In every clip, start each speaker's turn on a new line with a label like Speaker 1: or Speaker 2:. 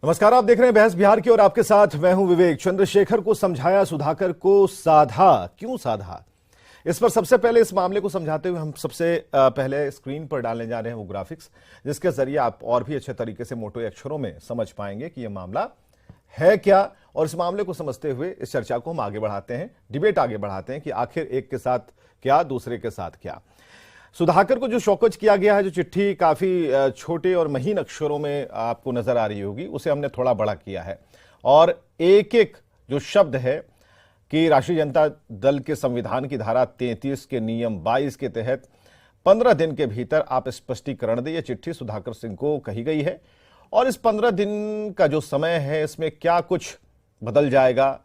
Speaker 1: नमस्कार, आप देख रहे हैं बहस बिहार की और आपके साथ मैं हूं विवेक। चंद्रशेखर को समझाया, सुधाकर को साधा, क्यों साधा? इस पर सबसे पहले इस मामले को समझाते हुए हम सबसे पहले स्क्रीन पर डालने जा रहे हैं वो ग्राफिक्स, जिसके जरिए आप और भी अच्छे तरीके से मोटे अक्षरों में समझ पाएंगे कि यह मामला है क्या। और इस मामले को समझते हुए इस चर्चा को हम आगे बढ़ाते हैं, डिबेट आगे बढ़ाते हैं कि आखिर एक के साथ क्या, दूसरे के साथ क्या। सुधाकर को जो शौकज किया गया है, जो चिट्ठी काफी छोटे और महीन अक्षरों में आपको नजर आ रही होगी, उसे हमने थोड़ा बड़ा किया है और एक एक जो शब्द है कि राष्ट्रीय जनता दल के संविधान की धारा 33 के नियम 22 के तहत 15 दिन के भीतर आप स्पष्टीकरण दें। यह चिट्ठी सुधाकर सिंह को कही गई है और इस 15 दिन का जो समय है, इसमें क्या कुछ बदल जाएगा?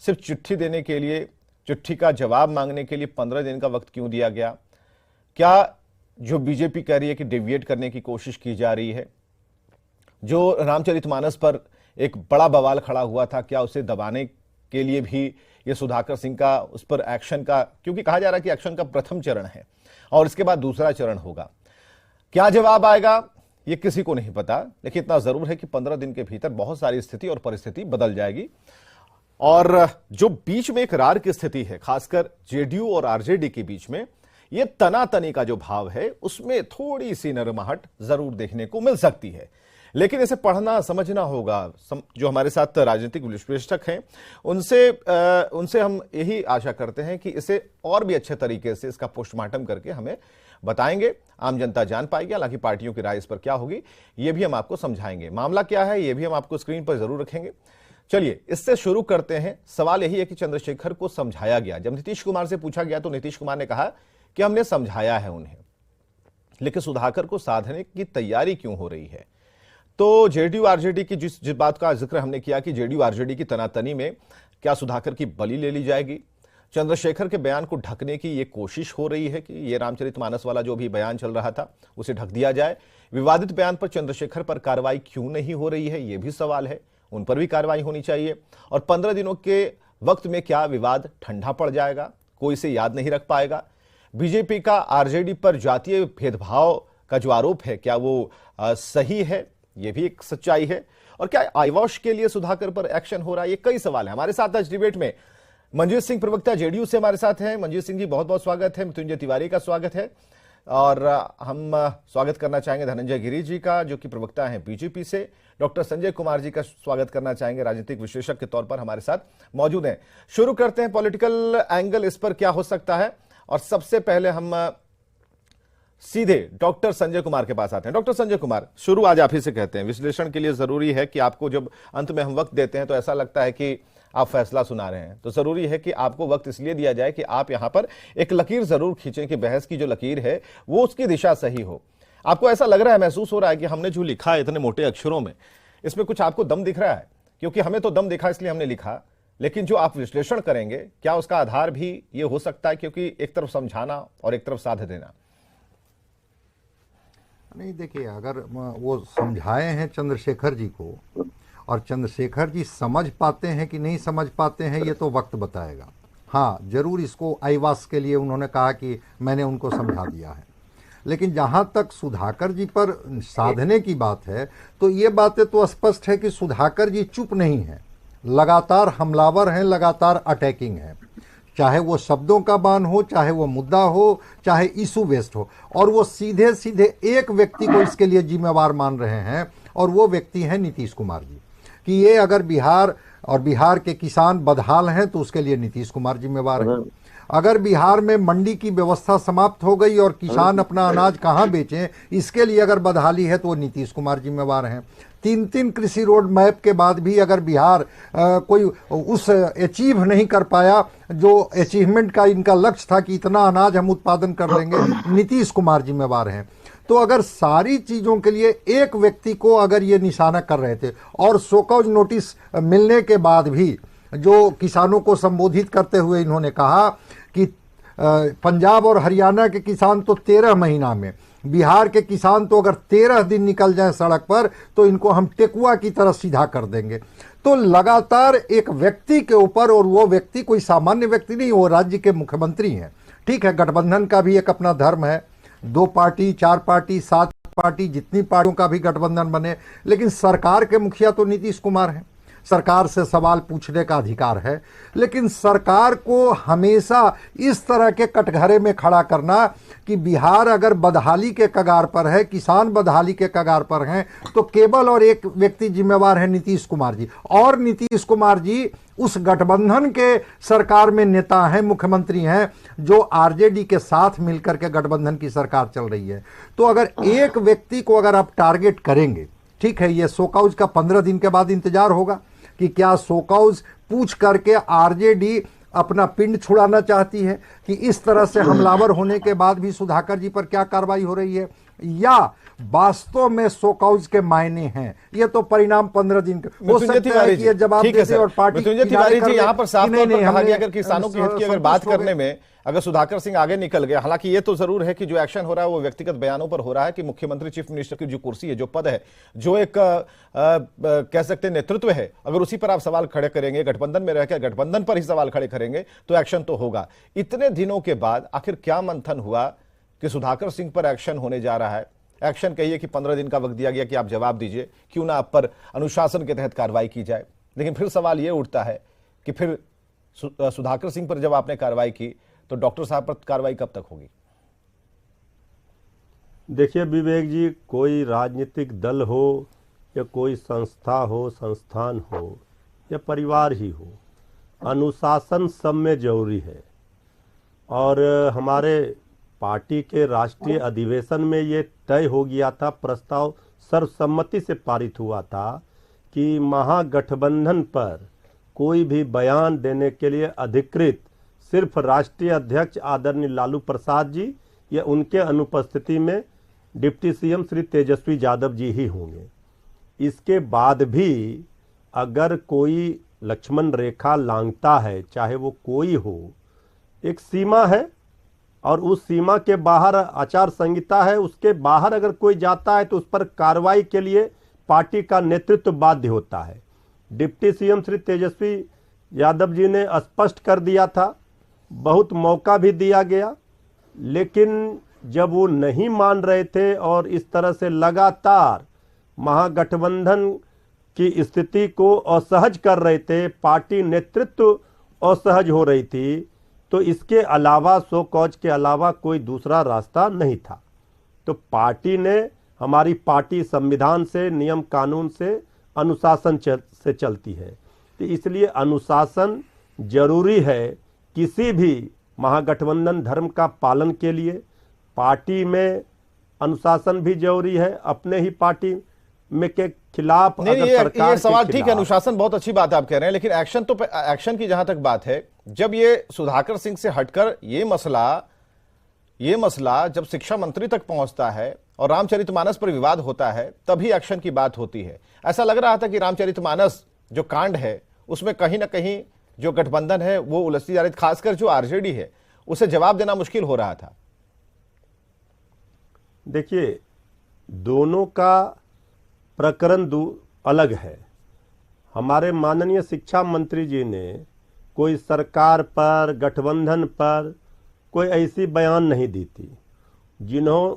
Speaker 1: सिर्फ चिट्ठी देने के लिए, चिट्ठी का जवाब मांगने के लिए 15 दिन का वक्त क्यों दिया गया? क्या जो बीजेपी कह रही है कि डेविएट करने की कोशिश की जा रही है, जो रामचरितमानस पर एक बड़ा बवाल खड़ा हुआ था, क्या उसे दबाने के लिए भी ये सुधाकर सिंह का उस पर एक्शन का, क्योंकि कहा जा रहा है कि एक्शन का प्रथम चरण है और इसके बाद दूसरा चरण होगा, क्या जवाब आएगा ये किसी को नहीं पता। लेकिन इतना जरूर है कि 15 दिन के भीतर बहुत सारी स्थिति और परिस्थिति बदल जाएगी और जो बीच में एक रार की स्थिति है, खासकर जेडीयू और आरजेडी के बीच में, ये तनातनी का जो भाव है उसमें थोड़ी सी नरमाहट जरूर देखने को मिल सकती है। लेकिन इसे पढ़ना समझना होगा। जो हमारे साथ राजनीतिक विश्लेषक हैं उनसे हम यही आशा करते हैं कि इसे और भी अच्छे तरीके से इसका पोस्टमार्टम करके हमें बताएंगे, आम जनता जान पाएगी। हालांकि पार्टियों की राय इस पर क्या होगी ये भी हम आपको समझाएंगे, मामला क्या है ये भी हम आपको स्क्रीन पर जरूर रखेंगे। चलिए इससे शुरू करते हैं। सवाल यही है कि चंद्रशेखर को समझाया गया। जब नीतीश कुमार से पूछा गया तो नीतीश कुमार ने कहा कि हमने समझाया है उन्हें, लेकिन सुधाकर को साधने की तैयारी क्यों हो रही है? तो जेडीयू आरजेडी की जिस बात का जिक्र हमने किया कि जेडीयू आरजेडी की तनातनी में क्या सुधाकर की बलि ले ली जाएगी? चंद्रशेखर के बयान को ढकने की यह कोशिश हो रही है कि यह रामचरितमानस वाला जो भी बयान चल रहा था उसे ढक दिया जाए। विवादित बयान पर चंद्रशेखर पर कार्रवाई क्यों नहीं हो रही है, यह भी सवाल है। उन पर भी कार्रवाई होनी चाहिए। और 15 दिनों के वक्त में क्या विवाद ठंडा पड़ जाएगा? कोई इसे याद नहीं रख पाएगा? बीजेपी का आरजेडी पर जातीय भेदभाव का जो आरोप है, क्या वो सही है? ये भी एक सच्चाई है। और क्या आईवॉश के लिए सुधाकर पर एक्शन हो रहा है? ये कई सवाल है। हमारे साथ आज डिबेट में मंजीत सिंह, प्रवक्ता जेडीयू से हमारे साथ हैं। मंजीत सिंह जी बहुत बहुत स्वागत है। मृत्युंजय तिवारी का स्वागत है और हम स्वागत करना चाहेंगे धनंजय गिरी जी का, जो कि प्रवक्ता हैं बीजेपी से। डॉक्टर संजय कुमार जी का स्वागत करना चाहेंगे, राजनीतिक विश्लेषक के तौर पर हमारे साथ मौजूद हैं। शुरू करते हैं, पॉलिटिकल एंगल इस पर क्या हो सकता है। और सबसे पहले हम सीधे डॉक्टर संजय कुमार के पास आते हैं। डॉक्टर संजय कुमार, शुरू आज आप ही से कहते हैं। विश्लेषण के लिए जरूरी है कि आपको जब अंत में हम वक्त देते हैं तो ऐसा लगता है कि आप फैसला सुना रहे हैं, तो जरूरी है कि आपको वक्त इसलिए दिया जाए कि आप यहां पर एक लकीर जरूर खींचें कि बहस की जो लकीर है वो उसकी दिशा सही हो। आपको ऐसा लग रहा है, महसूस हो रहा है कि हमने जो लिखा है इतने मोटे अक्षरों में, इसमें कुछ आपको दम दिख रहा है? क्योंकि हमें तो दम दिखा इसलिए हमने लिखा, लेकिन जो आप विश्लेषण करेंगे क्या उसका आधार भी ये हो सकता है? क्योंकि एक तरफ समझाना और एक तरफ साध देना।
Speaker 2: नहीं, देखिए, अगर वो समझाए हैं चंद्रशेखर जी को और चंद्रशेखर जी समझ पाते हैं कि नहीं समझ पाते हैं, ये तो वक्त बताएगा। हाँ, जरूर इसको आईवास के लिए उन्होंने कहा कि मैंने उनको समझा दिया है। लेकिन जहाँ तक सुधाकर जी पर साधने की बात है, तो ये बातें तो स्पष्ट है कि सुधाकर जी चुप नहीं है, लगातार हमलावर हैं, लगातार अटैकिंग है। चाहे वो शब्दों का बान हो, चाहे वो मुद्दा हो, चाहे इशू बेस्ड हो, और वो सीधे सीधे एक व्यक्ति को इसके लिए जिम्मेवार मान रहे हैं और वो व्यक्ति हैं नीतीश कुमार जी। कि ये अगर बिहार और बिहार के किसान बदहाल हैं तो उसके लिए नीतीश कुमार जिम्मेवार हैं। अगर बिहार में मंडी की व्यवस्था समाप्त हो गई और किसान अपना अनाज कहाँ बेचें, इसके लिए अगर बदहाली है तो वो नीतीश कुमार जिम्मेवार हैं। 3 कृषि रोड मैप के बाद भी अगर बिहार कोई उस अचीव नहीं कर पाया जो अचीवमेंट का इनका लक्ष्य था कि इतना अनाज हम उत्पादन कर लेंगे, नीतीश कुमार जिम्मेवार हैं। तो अगर सारी चीज़ों के लिए एक व्यक्ति को अगर ये निशाना कर रहे थे और शोकॉज नोटिस मिलने के बाद भी जो किसानों को संबोधित करते हुए इन्होंने कहा कि पंजाब और हरियाणा के किसान तो 13 महीना में, बिहार के किसान तो अगर 13 दिन निकल जाए सड़क पर तो इनको हम टेकुआ की तरह सीधा कर देंगे। तो लगातार एक व्यक्ति के ऊपर, और वो व्यक्ति कोई सामान्य व्यक्ति नहीं, वो राज्य के मुख्यमंत्री हैं। ठीक है, गठबंधन का भी एक अपना धर्म है, 2 पार्टी, 4 पार्टी, 7 पार्टी, जितनी पार्टियों का भी गठबंधन बने, लेकिन सरकार के मुखिया तो नीतीश कुमार हैं। सरकार से सवाल पूछने का अधिकार है, लेकिन सरकार को हमेशा इस तरह के कटघरे में खड़ा करना कि बिहार अगर बदहाली के कगार पर है, किसान बदहाली के कगार पर हैं, तो केवल और एक व्यक्ति जिम्मेवार है, नीतीश कुमार जी। और नीतीश कुमार जी उस गठबंधन के सरकार में नेता हैं, मुख्यमंत्री हैं, जो आरजेडी के साथ मिलकर के गठबंधन की सरकार चल रही है। तो अगर एक व्यक्ति को अगर आप टारगेट करेंगे, ठीक है, ये शोकॉज का 15 दिन के बाद इंतजार होगा कि क्या शोकॉज पूछ करके आरजेडी अपना पिंड छुड़ाना चाहती है, कि इस तरह से हमलावर होने के बाद भी सुधाकर जी पर क्या कार्रवाई हो रही है, या वास्तव में शोकॉज के मायने हैं। ये तो परिणाम 15 दिन के हो सकता है कि ये जवाब देते और पार्टी
Speaker 1: तिवारी जी यहाँ पर साफ तौर पर कहा गया, अगर किसानों के हित की अगर बात करने में अगर सुधाकर सिंह आगे निकल गए, हालांकि ये तो जरूर है कि जो एक्शन हो रहा है वो व्यक्तिगत बयानों पर हो रहा है कि मुख्यमंत्री चीफ मिनिस्टर की जो कुर्सी है, जो पद है, जो एक कह सकते हैं नेतृत्व है, अगर उसी पर आप सवाल खड़े करेंगे, गठबंधन में रहकर गठबंधन पर ही सवाल खड़े करेंगे, तो एक्शन तो होगा। इतने दिनों के बाद आखिर क्या मंथन हुआ कि सुधाकर सिंह पर एक्शन होने जा रहा है? एक्शन कहिए कि 15 दिन का वक्त दिया गया कि आप जवाब दीजिए, क्यों ना आप पर अनुशासन के तहत कार्रवाई की जाए। लेकिन फिर सवाल यह उठता है कि फिर सुधाकर सिंह पर जब आपने कार्रवाई की तो डॉक्टर साहब पर कार्रवाई कब तक होगी?
Speaker 3: देखिए विवेक जी, कोई राजनीतिक दल हो या कोई संस्था हो, संस्थान हो या परिवार ही हो, अनुशासन सब में जरूरी है। और हमारे पार्टी के राष्ट्रीय अधिवेशन में ये तय हो गया था, प्रस्ताव सर्वसम्मति से पारित हुआ था कि महागठबंधन पर कोई भी बयान देने के लिए अधिकृत सिर्फ राष्ट्रीय अध्यक्ष आदरणीय लालू प्रसाद जी या उनके अनुपस्थिति में डिप्टी सीएम श्री तेजस्वी यादव जी ही होंगे। इसके बाद भी अगर कोई लक्ष्मण रेखा लांघता है, चाहे वो कोई हो, एक सीमा है और उस सीमा के बाहर आचार संहिता है, उसके बाहर अगर कोई जाता है तो उस पर कार्रवाई के लिए पार्टी का नेतृत्व बाध्य होता है। डिप्टी सीएम श्री तेजस्वी यादव जी ने स्पष्ट कर दिया था, बहुत मौका भी दिया गया, लेकिन जब वो नहीं मान रहे थे और इस तरह से लगातार महागठबंधन की स्थिति को असहज कर रहे थे, पार्टी नेतृत्व असहज हो रही थी, तो इसके अलावा शो कॉज के अलावा कोई दूसरा रास्ता नहीं था। तो पार्टी ने, हमारी पार्टी संविधान से, नियम कानून से, अनुशासन से चलती है, तो इसलिए अनुशासन जरूरी है। किसी भी महागठबंधन धर्म का पालन के लिए पार्टी में अनुशासन भी जरूरी है। अपने ही में के खिलाफ
Speaker 1: नहीं, ये सवाल ठीक है, अनुशासन बहुत अच्छी बात आप कह रहे हैं, लेकिन एक्शन तो एक्शन की जहां तक बात है, जब ये सुधाकर सिंह से हटकर ये मसला जब शिक्षा मंत्री तक पहुंचता है और रामचरितमानस पर विवाद होता है, तभी एक्शन की बात होती है। ऐसा लग रहा था कि रामचरितमानस जो कांड है उसमें कहीं ना कहीं जो गठबंधन है वो उलझती जा रही, खासकर जो आरजेडी है उसे जवाब देना मुश्किल हो रहा था।
Speaker 3: देखिए, दोनों का प्रकरण अलग है। हमारे माननीय शिक्षा मंत्री जी ने कोई सरकार पर, गठबंधन पर कोई ऐसी बयान नहीं दी थी।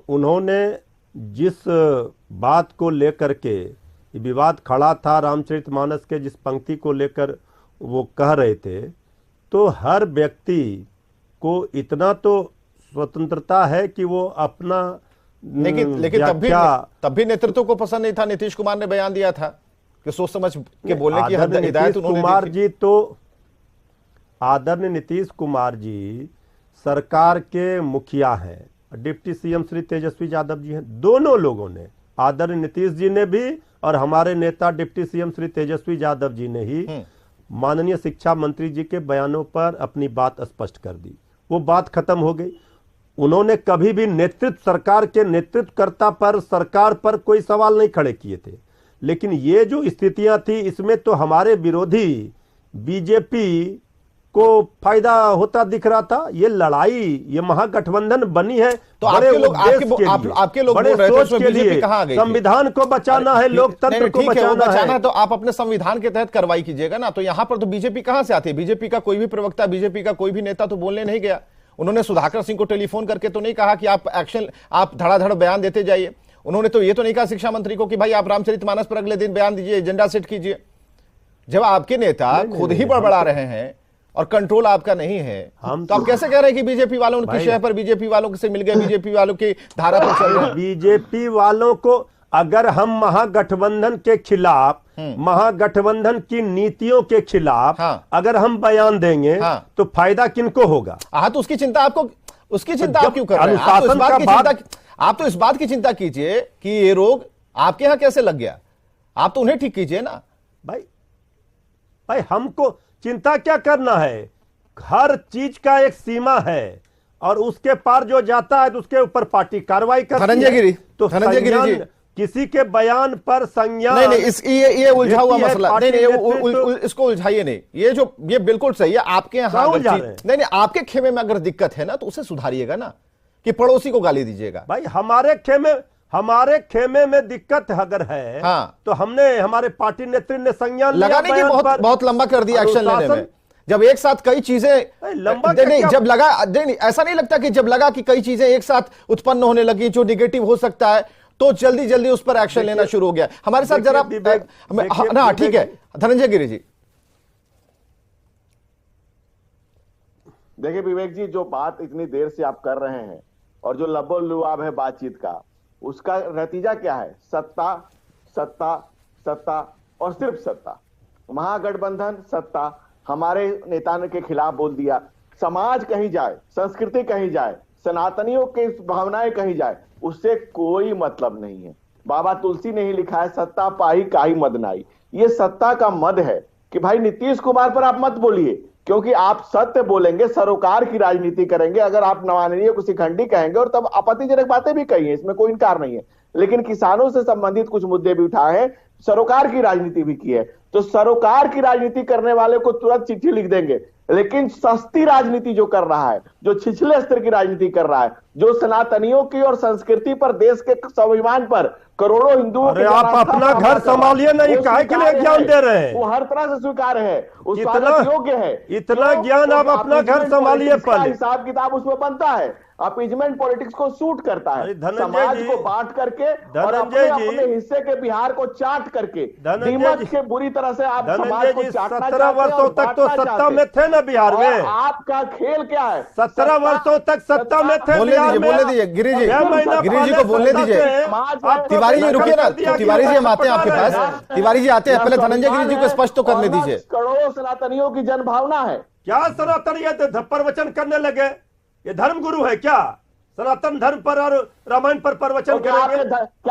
Speaker 3: उन्होंने जिस बात को लेकर के विवाद खड़ा था, रामचरितमानस के जिस पंक्ति को लेकर वो कह रहे थे, तो हर व्यक्ति को इतना तो स्वतंत्रता है कि वो अपना,
Speaker 1: लेकिन तब भी नेतृत्व को पसंद नहीं था। नीतीश कुमार ने बयान दिया था कि सोच समझ के बोलने की हिदायत उन्होंने
Speaker 3: कुमार जी तो आदरणीय नीतीश कुमार जी सरकार के मुखिया हैं, डिप्टी सीएम श्री तेजस्वी यादव जी हैं। दोनों लोगों ने, आदरणीय नीतीश जी ने भी और हमारे नेता डिप्टी सीएम श्री तेजस्वी यादव जी ने ही माननीय शिक्षा मंत्री जी के बयानों पर अपनी बात स्पष्ट कर दी। वो बात खत्म हो गई। उन्होंने कभी भी नेतृत्व, सरकार के नेतृत्वकर्ता पर, सरकार पर कोई सवाल नहीं खड़े किए थे। लेकिन ये जो स्थितियां थी, इसमें तो हमारे विरोधी बीजेपी को फायदा होता दिख रहा था। ये लड़ाई, ये महागठबंधन बनी है
Speaker 1: तो आपके लोग
Speaker 3: बड़े
Speaker 1: बोल रहे थे
Speaker 3: सोच के लिए, संविधान को बचाना है, लोकतंत्र को बचाना है,
Speaker 1: तो आप अपने संविधान के तहत कार्रवाई कीजिएगा ना। तो यहां पर तो बीजेपी कहां से आती है? बीजेपी का कोई भी प्रवक्ता, बीजेपी का कोई भी नेता तो बोलने नहीं गया। उन्होंने सुधाकर सिंह को टेलीफोन करके तो नहीं कहा कि आप एक्शन, आप धड़ाधड़ बयान देते जाइए। उन्होंने तो ये तो नहीं कहा शिक्षा मंत्री को कि भाई आप रामचरितमानस पर अगले दिन बयान दीजिए, एजेंडा सेट कीजिए। जब आपके नेता खुद ही बड़बड़ा रहे हैं और कंट्रोल आपका नहीं है, तो आप कैसे कह रहे हैं कि बीजेपी वालों की शहर पर बीजेपी वालों से मिल गए, बीजेपी वालों की धारा पर चल रहे हैं?
Speaker 3: बीजेपी वालों को अगर हम महागठबंधन के खिलाफ, महागठबंधन की नीतियों के खिलाफ अगर हम बयान देंगे तो फायदा किनको होगा?
Speaker 1: हाँ, तो उसकी चिंता आपको, उसकी चिंता आप क्यों कर रहे हैं? आप तो इस बात की चिंता कीजिए कि ये रोग आपके यहां कैसे लग गया, आप तो उन्हें ठीक कीजिए ना।
Speaker 3: भाई हमको चिंता क्या करना है? हर चीज का एक सीमा है और उसके पार जो जाता है तो उसके ऊपर पार्टी कार्रवाई करती है।
Speaker 1: धनंजय गिरी जी,
Speaker 3: किसी के बयान पर संज्ञान
Speaker 1: नहीं, ये उलझा हुआ मसला नहीं, इसको उलझाइए नहीं। ये बिल्कुल सही है। आपके यहाँ नहीं, आपके खेमे में अगर दिक्कत है ना तो उसे सुधारिएगा ना, कि पड़ोसी को गाली दीजिएगा।
Speaker 3: भाई हमारे खेमे में दिक्कत अगर है तो हमने, हमारे पार्टी नेतृत्व ने संज्ञान
Speaker 1: लगाने की बहुत लंबा कर दिया एक्शन लेने में। जब एक साथ कई चीजें
Speaker 3: लंबा
Speaker 1: जब लगा, ऐसा नहीं लगता कि जब लगा कि कई चीजें एक साथ उत्पन्न होने लगी जो निगेटिव हो सकता है तो जल्दी जल्दी उस पर एक्शन लेना शुरू हो गया। हमारे साथ जरा ना, ठीक है धनंजय गिरी जी।
Speaker 4: देखिए विवेक जी, जो बात इतनी देर से आप कर रहे हैं और जो लबो लुआब है बातचीत का, उसका नतीजा क्या है? सत्ता, सत्ता, सत्ता और सिर्फ सत्ता। महागठबंधन सत्ता, हमारे नेता ने के खिलाफ बोल दिया, समाज कहीं जाए, संस्कृति कहीं जाए, सनातनियों की भावनाएं कहीं जाए, उससे कोई मतलब नहीं है। बाबा तुलसी ने ही लिखा है, सत्ता पाई काई मद नाई। ये सत्ता का मद है कि भाई नीतीश कुमार पर आप मत बोलिए, क्योंकि आप सत्य बोलेंगे, सरोकार की राजनीति करेंगे। अगर आप नवाननीय को शिखंडी कहेंगे और तब आपत्तिजनक बातें भी कही है, इसमें कोई इनकार नहीं है, लेकिन किसानों से संबंधित कुछ मुद्दे भी उठाए हैं, सरोकार की राजनीति भी की है। तो सरोकार की राजनीति करने वाले को तुरंत चिट्ठी लिख देंगे, लेकिन सस्ती राजनीति जो कर रहा है, जो छिछले स्तर की राजनीति कर रहा है, जो सनातनियों की और संस्कृति पर, देश के स्वाभिमान पर, करोड़ों हिंदुओं
Speaker 3: के आप अपना घर संभालिए नहीं, काहे के लिए ज्ञान दे रहे हैं?
Speaker 4: वो हर तरह से स्वीकार है, उस स्वागत योग्य है।
Speaker 3: इतना ज्ञान आप अपना घर संभालिए, पहले
Speaker 4: हिसाब किताब उसमें बनता है। अपीजमेंट पॉलिटिक्स को सूट करता है, समाज को बांट करके और अपने हिस्से के बिहार को चाट करके, दीमक के बुरी तरह से आप समाज को चाटना
Speaker 3: 17 वर्षों तक तो सत्ता में थे ना बिहार में।
Speaker 4: आपका खेल क्या है?
Speaker 3: 17 वर्षों तक सत्ता में थे।
Speaker 1: बोलने दीजिए गिरी जी को बोलने दीजिए। तिवारी जी रुकिए ना, तिवारी जी हम आते हैं आपके पास। तिवारी जी आते हैं, पहले धनंजय गिरी जी को स्पष्ट तो करने दीजिए।
Speaker 4: करोड़ों सनातनियों की जनभावना है।
Speaker 3: क्या सनातन ये प्रवचन करने लगे? ये धर्म गुरु है क्या? सनातन धर्म पर और रामायण पर प्रवचन करेंगे?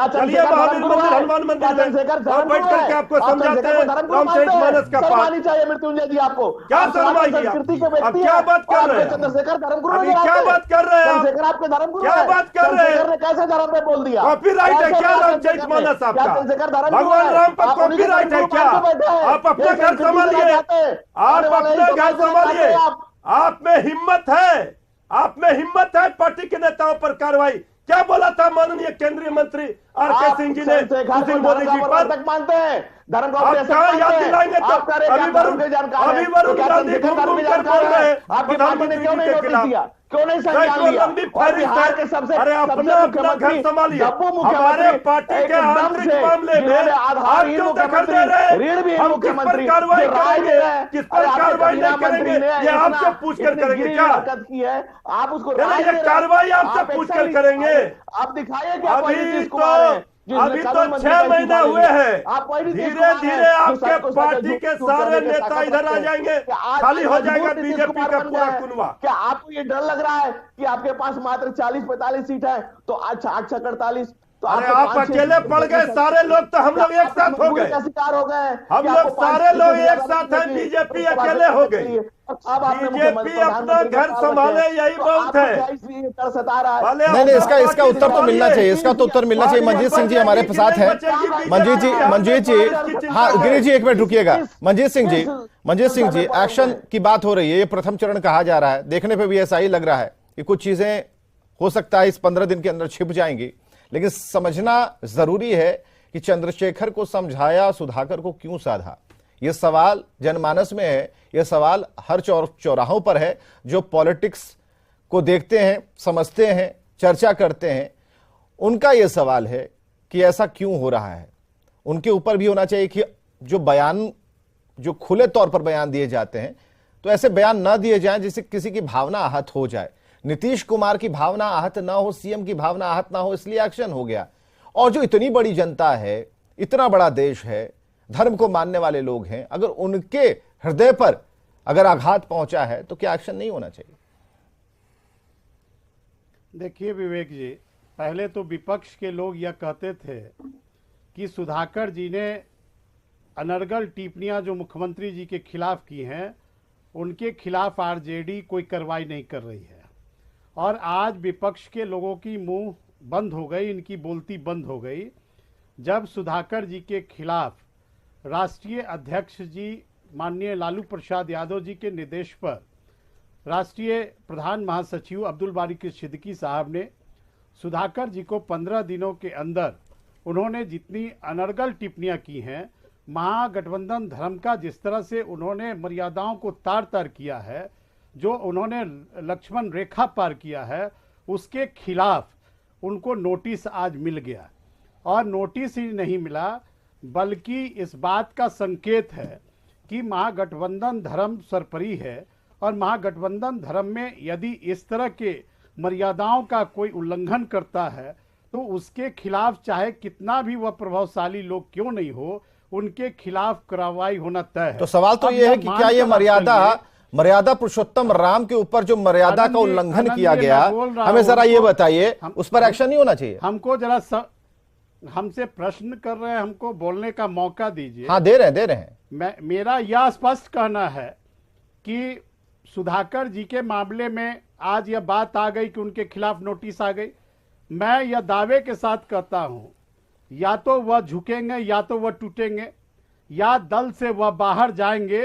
Speaker 3: चलिए महावीर मंदिर, हनुमान मंदिर में और बैठ करके आपको समझाते हैं रामचरितमानस का पाठ।
Speaker 4: चाहिए मृत्युंजय जी आपको
Speaker 3: क्या शर्माइए? अब क्या बात कर रहे हैं?
Speaker 4: चंद्रशेखर धर्म गुरु,
Speaker 3: अभी क्या बात कर रहे हैं?
Speaker 4: चंद्रशेखर आपके धर्म गुरु,
Speaker 3: क्या बात कर रहे हैं?
Speaker 4: कैसे धर्म पे बोल दिया?
Speaker 3: कॉपीराइट है क्या रामचरितमानस आपका? भगवान राम पर कॉपीराइट है क्या? आप अपना घर संभालिए, आप अपना घर संभालिए। आप में हिम्मत है, आप में हिम्मत है पार्टी के नेताओं पर कार्रवाई। क्या बोला था माननीय केंद्रीय मंत्री आर.के. सिंह जी ने उस दिन मोदी जी पर?
Speaker 4: मानते हैं धर्म को,
Speaker 3: आप कहाँ याद दिलाएंगे? तो अभी वरुण गांधी घूम घूम कर बोल रहे हैं प्रधानमंत्री जी के खिलाफ।
Speaker 4: क्यों नहीं संज्ञान लिया? और बिहार के सबसे
Speaker 3: अरे अपना घर संभालिए। हमारे पार्टी के आंतरिक मामले में आप क्यों दखल दे रहे हैं?
Speaker 4: ऋण भी
Speaker 3: हम किस पर कार्रवाई करेंगे, किस पर कार्रवाई नहीं करेंगे, ये आपसे पूछ कर करेंगे क्या?
Speaker 4: की है आप उसको
Speaker 3: ये कार्रवाई आपसे पूछ कर करेंगे।
Speaker 4: आप दिखाइए क्या?
Speaker 3: अभी तो 6 महीने हुए हैं। धीरे धीरे आपके पार्टी के सारे नेता इधर आ जाएंगे, खाली हो जाएगा बीजेपी का पूरा कुनवा।
Speaker 4: क्या आपको ये डर लग रहा है कि आपके पास मात्र 40-45 सीट है तो आज 8-48?
Speaker 3: अरे आप अकेले पड़ गए, सारे लोग तो हम लोग एक साथ हो गए,
Speaker 4: शिकार हो गए।
Speaker 3: हम लोग सारे लोग एक साथ हैं, बीजेपी अकेले हो गई। बीजेपी अपना घर संभाले, यही बहुत है।
Speaker 1: नहीं, इसका उत्तर तो मिलना चाहिए, इसका तो उत्तर मिलना चाहिए। मंजीत सिंह जी हमारे साथ हैं। मंजीत जी, हाँ गिरी जी एक मिनट रुकिएगा। मंजीत सिंह जी, एक्शन की बात हो रही है, ये प्रथम चरण कहा जा रहा है, देखने पे भी ऐसा ही लग रहा है कि कुछ चीजें हो सकता है इस 15 दिन के अंदर छिप जाएंगी, लेकिन समझना जरूरी है कि चंद्रशेखर को समझाया, सुधाकर को क्यों साधा। यह सवाल जनमानस में है, यह सवाल हर चौराहों पर है। जो पॉलिटिक्स को देखते हैं, समझते हैं, चर्चा करते हैं, उनका यह सवाल है कि ऐसा क्यों हो रहा है। उनके ऊपर भी होना चाहिए कि जो बयान, जो खुले तौर पर बयान दिए जाते हैं, तो ऐसे बयान ना दिए जाएं जिससे किसी की भावना आहत हो जाए। नीतीश कुमार की भावना आहत ना हो, सीएम की भावना आहत ना हो, इसलिए एक्शन हो गया। और जो इतनी बड़ी जनता है, इतना बड़ा देश है, धर्म को मानने वाले लोग हैं, अगर उनके हृदय पर अगर आघात पहुंचा है तो क्या एक्शन नहीं होना चाहिए?
Speaker 5: देखिए विवेक जी, पहले तो विपक्ष के लोग यह कहते थे कि सुधाकर जी ने अनर्गल टिप्पणियां जो मुख्यमंत्री जी के खिलाफ की हैं, उनके खिलाफ आरजेडी कोई कार्रवाई नहीं कर रही है। और आज विपक्ष के लोगों की मुंह बंद हो गई, इनकी बोलती बंद हो गई, जब सुधाकर जी के खिलाफ राष्ट्रीय अध्यक्ष जी माननीय लालू प्रसाद यादव जी के निर्देश पर राष्ट्रीय प्रधान महासचिव अब्दुल बारी सिद्दीकी साहब ने सुधाकर जी को 15 दिनों के अंदर उन्होंने जितनी अनर्गल टिप्पणियां की हैं, महागठबंधन धर्म का जिस तरह से उन्होंने मर्यादाओं को तार तार किया है, जो उन्होंने लक्ष्मण रेखा पार किया है, उसके खिलाफ उनको नोटिस आज मिल गया। और नोटिस ही नहीं मिला, बल्कि इस बात का संकेत है कि महागठबंधन धर्म सरपरी है, और महागठबंधन धर्म में यदि इस तरह के मर्यादाओं का कोई उल्लंघन करता है तो उसके खिलाफ चाहे कितना भी वह प्रभावशाली लोग क्यों नहीं हो, उनके खिलाफ कार्रवाई होना तय है।
Speaker 1: तो सवाल तो यह है कि क्या ये मर्यादा पुरुषोत्तम राम के ऊपर जो मर्यादा का उल्लंघन किया गया, हमें जरा ये बताइए, उस पर एक्शन नहीं होना चाहिए?
Speaker 5: हमको जरा हमसे प्रश्न कर रहे हैं, हमको बोलने का मौका दीजिए।
Speaker 1: हाँ, दे रहे हैं।
Speaker 5: मेरा यह स्पष्ट कहना है कि सुधाकर जी के मामले में आज यह बात आ गई कि उनके खिलाफ नोटिस आ गई। मैं यह दावे के साथ कहता हूं, या तो वह झुकेंगे या तो वह टूटेंगे, या दल से वह बाहर जाएंगे,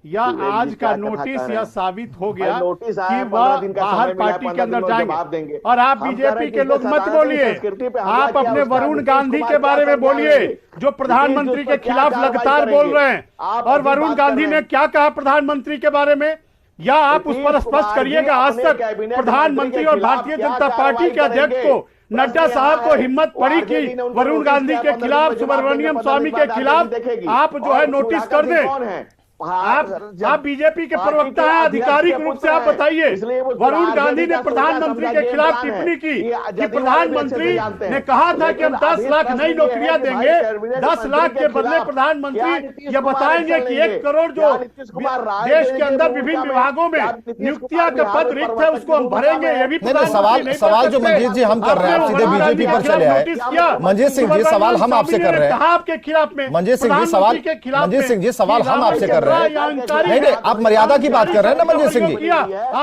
Speaker 5: या आज का नोटिस यह साबित हो गया कि वह बाहर पार्टी के अंदर जाएंगे। और आप बीजेपी के लोग मत बोलिए, आप अपने वरुण गांधी के बारे में बोलिए जो प्रधानमंत्री के खिलाफ लगातार बोल रहे हैं। और वरुण गांधी ने क्या कहा प्रधानमंत्री के बारे में, या आप उस पर स्पष्ट करिएगा। आज तक प्रधानमंत्री और भारतीय जनता पार्टी के अध्यक्ष को, नड्डा साहब को हिम्मत पड़ी कि वरुण गांधी के खिलाफ, सुब्रमण्यम स्वामी के खिलाफ आप जो है नोटिस कर दें? आप बीजेपी के प्रवक्ता हैं, आधिकारिक रूप से आप बताइए। वरुण गांधी ने प्रधानमंत्री के खिलाफ टिप्पणी की कि प्रधानमंत्री ने कहा था कि हम 10 लाख नई नौकरियां देंगे, 10 लाख के बदले प्रधानमंत्री ये बताएंगे कि 1 करोड़ जो देश के अंदर विभिन्न विभागों में नियुक्तियां के पद रिक्त है उसको हम भरेंगे। ये भी
Speaker 1: सवाल जो मंजीत जी हम कर रहे हैं, आप सीधे बीजेपी पर चले आए। मंजीत सिंह जी, सवाल हम आपसे कर रहे हैं।
Speaker 5: आपके खिलाफ में
Speaker 1: मंजीत सिंह जी सवाल हम आपसे कर रहे हैं। नहीं, आप मर्यादा की बात कर रहे हैं ना मंजीत सिंह जी?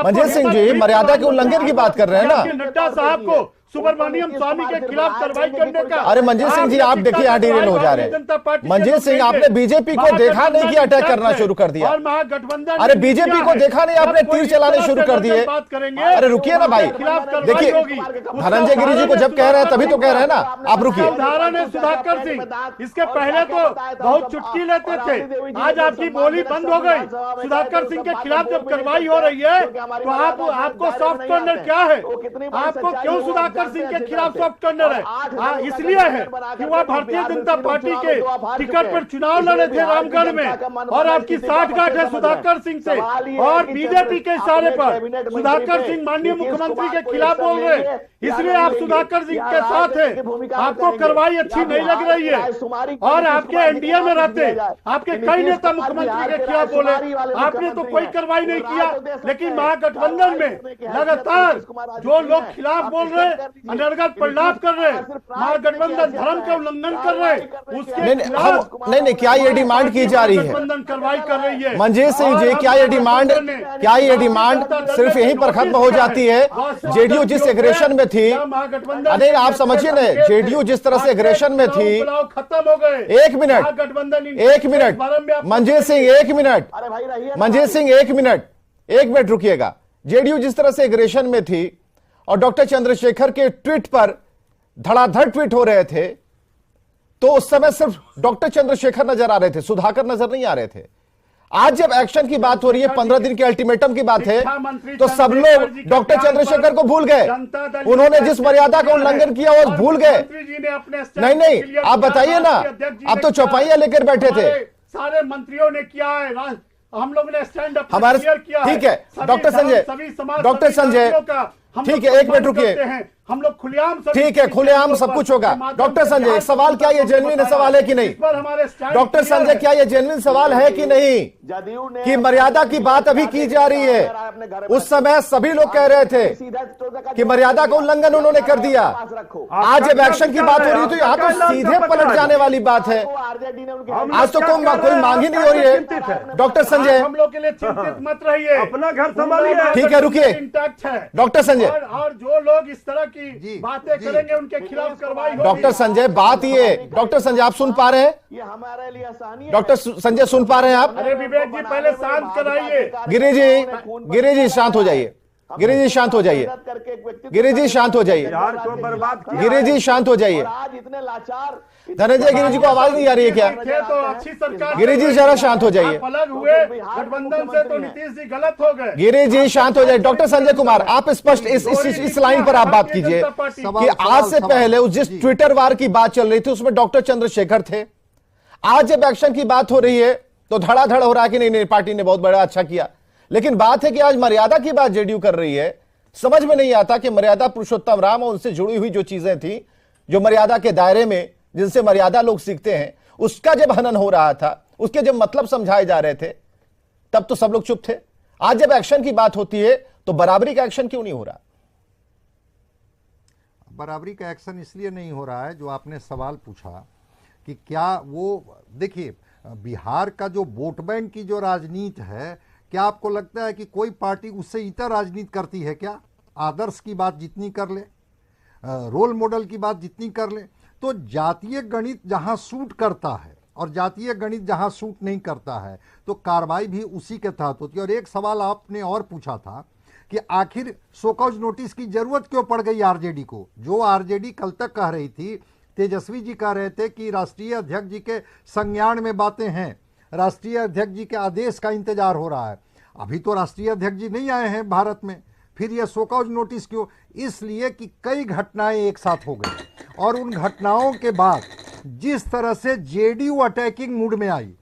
Speaker 1: मंजीत सिंह जी मर्यादा के उल्लंघन की बात कर रहे हैं ना?
Speaker 5: नड्डा साहब को सुब्रमण्यम स्वामी के खिलाफ कार्रवाई करने का।
Speaker 1: अरे मंजीत सिंह जी, आप देखिए यहाँ डिरेल हो जा रहे हैं। मंजीत सिंह, आपने बीजेपी को देखा नहीं कि अटैक करना शुरू कर दिया?
Speaker 5: और महागठबंधन,
Speaker 1: अरे बीजेपी को देखा नहीं आपने तीर चलाने शुरू कर दिए? अरे रुकिए ना भाई, देखिए धनंजय गिरि जी को जब कह रहे हैं तभी तो कह रहे हैं ना, आप रुकिए।
Speaker 5: उदाहरण है सुधाकर सिंह, इसके पहले तो बहुत चुटकी लेते थे, आज आपकी बोली बंद हो गई। सुधाकर सिंह के खिलाफ जब कार्रवाई हो रही है तो आपको सॉफ्ट कॉर्नर क्या है? आपको क्यों सुधाकर सिंह के खिलाफ सॉफ्ट कॉर्नर है? इसलिए है कि वह भारतीय जनता पार्टी के टिकट पर चुनाव लड़े थे रामगढ़ में, और आपकी साठगांठ है सुधाकर सिंह से। और बीजेपी के इशारे पर सुधाकर सिंह माननीय मुख्यमंत्री के खिलाफ बोल रहे हैं, इसलिए आप सुधाकर सिंह के साथ हैं। आपको कार्रवाई अच्छी नहीं लग रही है, और आपके एनडीए में रहते आपके कई नेता मुख्यमंत्री के खिलाफ बोले, आपने तो कोई कार्रवाई नहीं किया। लेकिन महागठबंधन में लगातार जो लोग खिलाफ बोल रहे हैं, अनर्गल प्रलाप कर रहे, महागठबंधन धर्म का उल्लंघन कर रहे, उसके
Speaker 1: नहीं, क्या ये डिमांड की जा रही है?
Speaker 5: गठबंधन कार्रवाई कर रही है।
Speaker 1: मंजीत सिंह जी, क्या ये डिमांड सिर्फ यहीं पर खत्म हो जाती है? जेडीयू जिस एग्रेशन में थी, नहीं आप समझिए ना, जेडीयू जिस तरह से एग्रेशन में थी,
Speaker 5: खत्म हो गए।
Speaker 1: एक मिनट मंजीत सिंह, मंजीत सिंह एक मिनट रुकिएगा। जेडीयू जिस तरह से एग्रेशन में थी और डॉक्टर चंद्रशेखर के ट्वीट पर धड़ाधड़ ट्वीट हो रहे थे, तो उस समय सिर्फ डॉक्टर चंद्रशेखर नजर आ रहे थे, सुधाकर नजर नहीं आ रहे थे। आज जब एक्शन की बात हो रही है, 15 दिन के अल्टीमेटम की बात है,
Speaker 5: शिक्षा मंत्री
Speaker 1: तो सब
Speaker 5: चंद्रशेखर
Speaker 1: लोग
Speaker 5: जी के
Speaker 1: डॉक्टर
Speaker 5: बयान
Speaker 1: चंद्रशेखर को भूल गए।
Speaker 5: जनता दल
Speaker 1: उन्होंने जिस मर्यादा का उल्लंघन किया वो
Speaker 5: और
Speaker 1: भूल गए।
Speaker 5: मुख्यमंत्री जी ने अपने स्टैंड
Speaker 1: नहीं नहीं,
Speaker 5: क्लियर
Speaker 1: आप
Speaker 5: किया,
Speaker 1: बताइए ना,
Speaker 5: राष्ट्रीय अध्यक्ष जी
Speaker 1: आप
Speaker 5: ने
Speaker 1: तो
Speaker 5: किया,
Speaker 1: चौपाइयां लेकर बैठे थे।
Speaker 5: हमारे सारे मंत्रियों ने किया है, हम लोग ने स्टैंड अपना
Speaker 1: हमारे
Speaker 5: क्लियर किया
Speaker 1: ठीक है,
Speaker 5: सभी
Speaker 1: डॉक्टर
Speaker 5: धर्म,
Speaker 1: संजय,
Speaker 5: सभी समाज,
Speaker 1: डॉक्टर
Speaker 5: सभी
Speaker 1: संजय,
Speaker 5: जातियों का हम
Speaker 1: ठीक
Speaker 5: लोग
Speaker 1: है, एक मिनट
Speaker 5: सम्मान
Speaker 1: रुकिए।
Speaker 5: करते हैं। हम लोग खुलेआम सभी
Speaker 1: ठीक है, खुलेआम सब कुछ होगा। डॉक्टर संजय, एक सवाल, क्या ये जेन्युइन सवाल है कि नहीं? डॉक्टर संजय, क्या ये जेन्युइन सवाल है कि नहीं
Speaker 4: जदयू ने
Speaker 1: कि मर्यादा की बात अभी की जा रही है? उस समय सभी लोग कह रहे थे कि मर्यादा का उल्लंघन उन्होंने कर दिया। आज जब एक्शन की बात हो रही है तो यहाँ तो सीधे पलट जाने वाली बात है।
Speaker 4: आरजेडी ने उनके
Speaker 1: आज तो कोई मांग ही नहीं हो रही है। डॉक्टर संजय,
Speaker 5: हम लोग के लिए चिंतित मत रहिए,
Speaker 3: अपना घर संभालिए।
Speaker 1: ठीक है, रुकिए।
Speaker 5: इंटैक्ट है
Speaker 1: डॉक्टर संजय,
Speaker 5: और जो लोग इस तरह की
Speaker 2: जी,
Speaker 5: बातें
Speaker 2: जी।
Speaker 5: करेंगे उनके खिलाफ कार्रवाई होगी।
Speaker 1: डॉक्टर संजय, बात ये, डॉक्टर संजय आप सुन पा रहे हैं?
Speaker 4: ये हमारे लिए आसानी है।
Speaker 1: डॉक्टर संजय सुन पा रहे हैं आप?
Speaker 5: अरे विवेक जी, पहले शांत कराइए।
Speaker 1: गिरी जी शांत हो जाइए। गिरी जी शांत हो जाइए। गिरी जी शांत हो जाइए।
Speaker 3: बिहार को बर्बाद किया।
Speaker 1: गिरी जी शांत हो जाइए।
Speaker 4: आज इतने लाचार,
Speaker 1: धनंजय, गिरी जी को आवाज नहीं आ रही है क्या?
Speaker 5: थे तो अच्छी सरकार,
Speaker 1: गिरी जी जरा शांत हो जाइए।
Speaker 5: आप अलग हुए गठबंधन से तो नीतीश जी गलत हो गए।
Speaker 1: गिरी जी शांत हो जाए। डॉक्टर संजय कुमार, आप स्पष्ट इस लाइन पर आप बात कीजिए कि आज से पहले उस जिस ट्विटर वार की बात चल रही थी उसमें डॉक्टर चंद्रशेखर थे। आज जब एक्शन की बात हो रही है तो धड़ाधड़ हो रहा है कि नहीं, पार्टी ने बहुत बड़ा अच्छा किया। लेकिन बात है कि आज मर्यादा की बात जेडीयू कर रही है। समझ में नहीं आता कि मर्यादा पुरुषोत्तम राम और उनसे जुड़ी हुई जो चीजें थी, जो मर्यादा के दायरे में जिनसे मर्यादा लोग सीखते हैं, उसका जब हनन हो रहा था, उसके जब मतलब समझाए जा रहे थे, तब तो सब लोग चुप थे। आज जब एक्शन की बात होती है तो बराबरी का एक्शन क्यों नहीं हो रहा?
Speaker 2: बराबरी का एक्शन इसलिए नहीं हो रहा है, जो आपने सवाल पूछा कि क्या वो, देखिए बिहार का जो वोट बैंक की जो राजनीति है, क्या आपको लगता है कि कोई पार्टी उससे इतर राजनीति करती है क्या? आदर्श की बात जितनी कर ले, रोल मॉडल की बात जितनी कर ले, तो जातीय गणित जहां सूट करता है और जातीय गणित जहां सूट नहीं करता है तो कार्रवाई भी उसी के तहत होती है। और एक सवाल आपने और पूछा था कि आखिर शोकॉज नोटिस की जरूरत क्यों पड़ गई आरजेडी को? जो आरजेडी कल तक कह रही थी, तेजस्वी जी कह रहे थे कि राष्ट्रीय अध्यक्ष जी के संज्ञान में बातें हैं, राष्ट्रीय अध्यक्ष जी के आदेश का इंतजार हो रहा है। अभी तो राष्ट्रीय अध्यक्ष जी नहीं आए हैं भारत में, फिर यह शोकॉज नोटिस क्यों? इसलिए कि कई घटनाएं एक साथ हो गई और उन घटनाओं के बाद जिस तरह से जेडीयू अटैकिंग मूड में आई,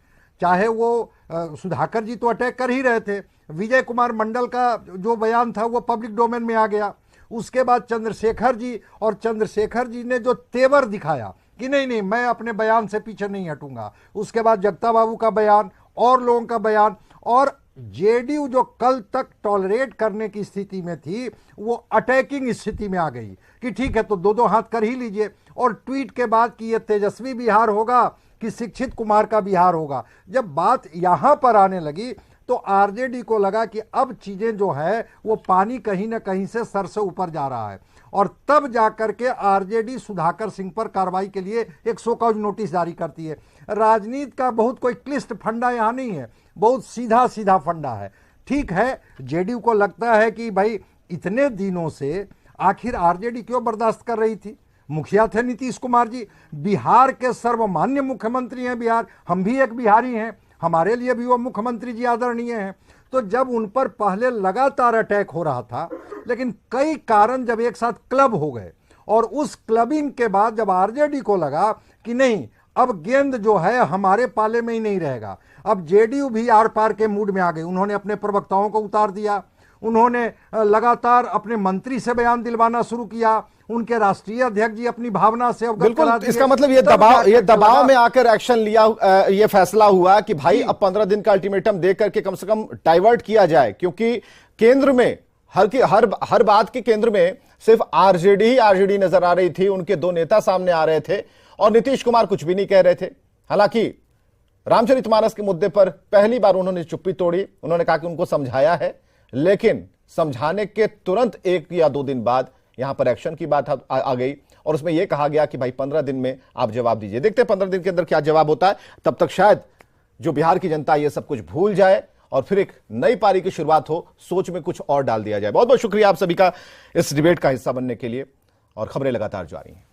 Speaker 2: चाहे वो सुधाकर जी तो अटैक कर ही रहे थे, विजय कुमार मंडल का जो बयान था वो पब्लिक डोमेन में आ गया, उसके बाद चंद्रशेखर जी, और चंद्रशेखर जी ने जो तेवर दिखाया कि नहीं नहीं मैं अपने बयान से पीछे नहीं हटूंगा, उसके बाद जगता बाबू का बयान और लोगों का बयान, और जेडीयू जो कल तक टॉलरेट करने की स्थिति में थी वो अटैकिंग स्थिति में आ गई कि ठीक है तो दो दो हाथ कर ही लीजिए। और ट्वीट के बाद कि ये तेजस्वी बिहार होगा कि शिक्षित कुमार का बिहार होगा, जब बात यहां पर आने लगी तो आरजेडी को लगा कि अब चीजें जो है वो पानी कहीं ना कहीं से सर से ऊपर जा रहा है, और तब जाकर के आरजेडी सुधाकर सिंह पर कार्रवाई के लिए एक शोकॉज नोटिस जारी करती है। राजनीति का बहुत कोई क्लिष्ट फंडा यहां नहीं है, बहुत सीधा सीधा फंडा है। ठीक है, जेडीयू को लगता है कि भाई इतने दिनों से आखिर आरजेडी क्यों बर्दाश्त कर रही थी? मुखिया थे नीतीश कुमार जी, बिहार के सर्वमान्य मुख्यमंत्री हैं बिहार, हम भी एक बिहारी हैं, हमारे लिए भी वो मुख्यमंत्री जी आदरणीय हैं। तो जब उन पर पहले लगातार अटैक हो रहा था, लेकिन कई कारण जब एक साथ क्लब हो गए, और उस क्लबिंग के बाद जब आरजेडी को लगा कि नहीं अब गेंद जो है हमारे पाले में ही नहीं रहेगा, अब जेडीयू भी आर पार के मूड में आ गई, उन्होंने अपने प्रवक्ताओं को उतार दिया, उन्होंने लगातार अपने मंत्री से बयान दिलवाना शुरू किया, उनके राष्ट्रीय अध्यक्ष जी अपनी भावना से अवगत करा
Speaker 1: बिल्कुल।
Speaker 2: दिए।
Speaker 1: इसका मतलब ये दबाव में आकर एक्शन लिया, ये फैसला हुआ कि भाई अब 15 दिन का अल्टीमेटम दे करके कम से कम डाइवर्ट किया जाए, क्योंकि केंद्र में हर बात के केंद्र में सिर्फ आरजेडी नजर आ रही थी, उनके दो नेता सामने आ रहे थे और नीतीश कुमार कुछ भी नहीं कह रहे थे। हालांकि रामचरितमानस के मुद्दे पर पहली बार उन्होंने चुप्पी तोड़ी, उन्होंने कहा कि उनको समझाया है, लेकिन समझाने के तुरंत 1 या 2 दिन बाद यहां पर एक्शन की बात आ गई और उसमें यह कहा गया कि भाई 15 दिन में आप जवाब दीजिए। देखते हैं 15 दिन के अंदर क्या जवाब होता है। तब तक शायद जो बिहार की जनता ये सब कुछ भूल जाए और फिर एक नई पारी की शुरुआत हो, सोच में कुछ और डाल दिया जाए। बहुत बहुत शुक्रिया आप सभी का इस डिबेट का हिस्सा बनने के लिए, और खबरें लगातार जारी हैं।